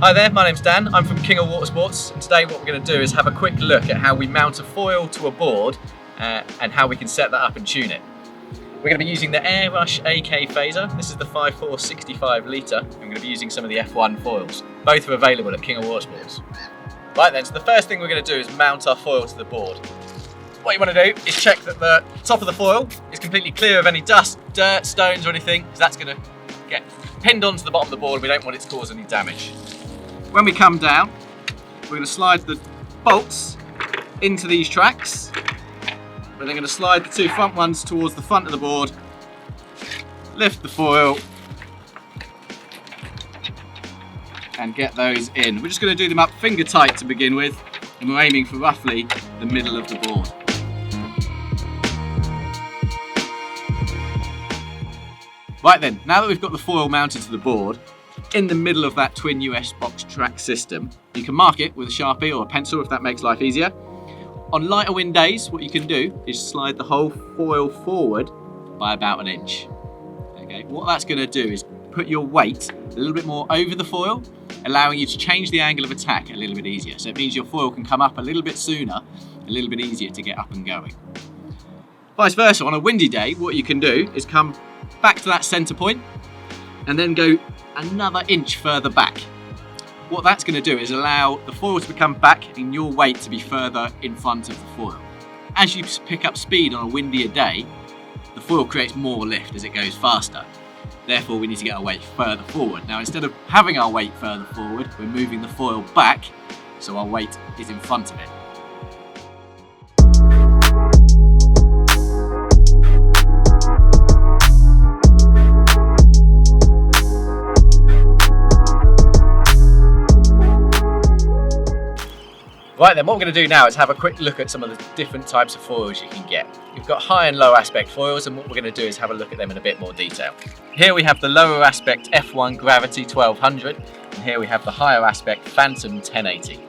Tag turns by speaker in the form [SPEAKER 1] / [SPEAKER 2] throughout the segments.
[SPEAKER 1] Hi there, my name's Dan, I'm from King of Watersports, and today what we're going to do is have a quick look at how we mount a foil to a board and how we can set that up and tune it. We're going to be using the Airush AK phaser. This is the 5.4 65 litre. I'm going to be using some of the F1 foils. Both are available at King of Watersports. Right then, so the first thing we're going to do is mount our foil to the board. What you want to do is check that the top of the foil is completely clear of any dust, dirt, stones or anything, because that's going to get pinned onto the bottom of the board and we don't want it to cause any damage. When we come down, we're going to slide the bolts into these tracks. We're then going to slide the two front ones towards the front of the board, lift the foil and get those in. We're just going to do them up finger tight to begin with, and we're aiming for roughly the middle of the board. Right then, now that we've got the foil mounted to the board, in the middle of that twin US box track system, you can mark it with a Sharpie or a pencil if that makes life easier. On lighter wind days, what you can do is slide the whole foil forward by about an inch. Okay, what that's going to do is put your weight a little bit more over the foil, allowing you to change the angle of attack a little bit easier. So it means your foil can come up a little bit sooner, a little bit easier to get up and going. Vice versa, on a windy day, what you can do is come back to that centre point and then go another inch further back. What that's going to do is allow the foil to come back and your weight to be further in front of the foil. As you pick up speed on a windier day, the foil creates more lift as it goes faster. Therefore, we need to get our weight further forward. Now, instead of having our weight further forward, we're moving the foil back so our weight is in front of it. Right then, what we're going to do now is have a quick look at some of the different types of foils you can get. We've got high and low aspect foils, and what we're going to do is have a look at them in a bit more detail. Here we have the lower aspect F1 Gravity 1200, and here we have the higher aspect Phantom 1080.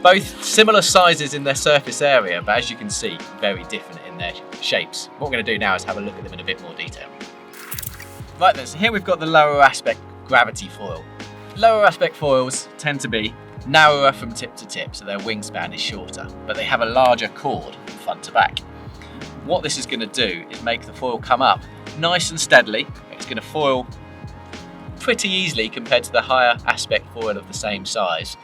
[SPEAKER 1] Both similar sizes in their surface area, but as you can see, very different in their shapes. What we're going to do now is have a look at them in a bit more detail. Right then, so here we've got the lower aspect Gravity foil. Lower aspect foils tend to be narrower from tip to tip, so their wingspan is shorter, but they have a larger chord from front to back. What this is going to do is make the foil come up nice and steadily. It's going to foil pretty easily compared to the higher aspect foil of the same size.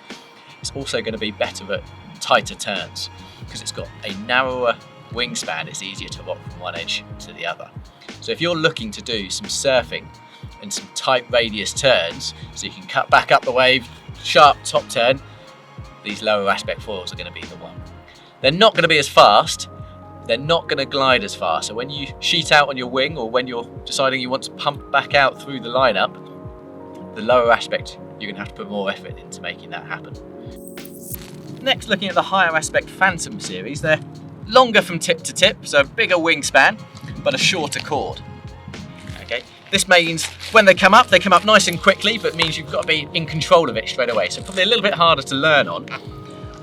[SPEAKER 1] It's also going to be better at tighter turns because it's got a narrower wingspan. It's easier to rock from one edge to the other. So if you're looking to do some surfing and some tight radius turns, so you can cut back up the wave, sharp top turn, these lower aspect foils are going to be the one. They're not going to be as fast, they're not going to glide as fast, so when you sheet out on your wing or when you're deciding you want to pump back out through the lineup, the lower aspect you're going to have to put more effort into making that happen. Next, looking at the higher aspect Phantom series, they're longer from tip to tip, so a bigger wingspan but a shorter chord. Okay. This means when they come up nice and quickly, but means you've got to be in control of it straight away. So probably a little bit harder to learn on.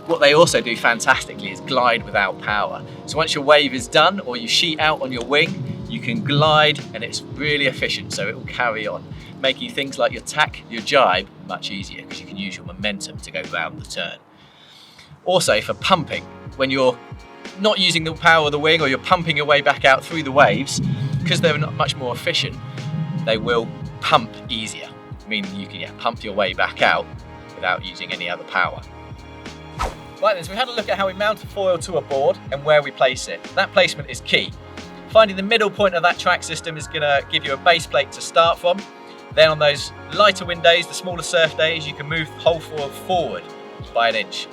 [SPEAKER 1] What they also do fantastically is glide without power. So once your wave is done or you sheet out on your wing, you can glide and it's really efficient, so it will carry on, making things like your tack, your jibe much easier because you can use your momentum to go round the turn. Also for pumping, when you're not using the power of the wing or you're pumping your way back out through the waves, because they're not much more efficient, they will pump easier, meaning you can pump your way back out without using any other power. Right then, so we had a look at how we mount a foil to a board and where we place it. That placement is key. Finding the middle point of that track system is going to give you a base plate to start from. Then on those lighter wind days, the smaller surf days, you can move the whole foil forward by an inch.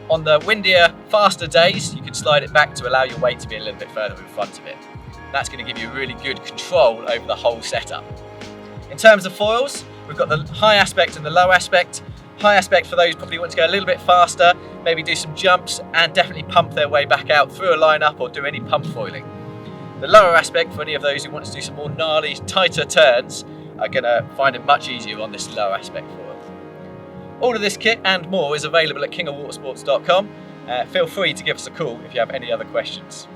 [SPEAKER 1] On the windier, faster days, you can slide it back to allow your weight to be a little bit further in front of it. That's going to give you really good control over the whole setup. In terms of foils, we've got the high aspect and the low aspect. High aspect for those who probably want to go a little bit faster, maybe do some jumps and definitely pump their way back out through a lineup or do any pump foiling. The lower aspect for any of those who want to do some more gnarly, tighter turns are going to find it much easier on this low aspect foil. All of this kit and more is available at kingofwatersports.com. Feel free to give us a call if you have any other questions.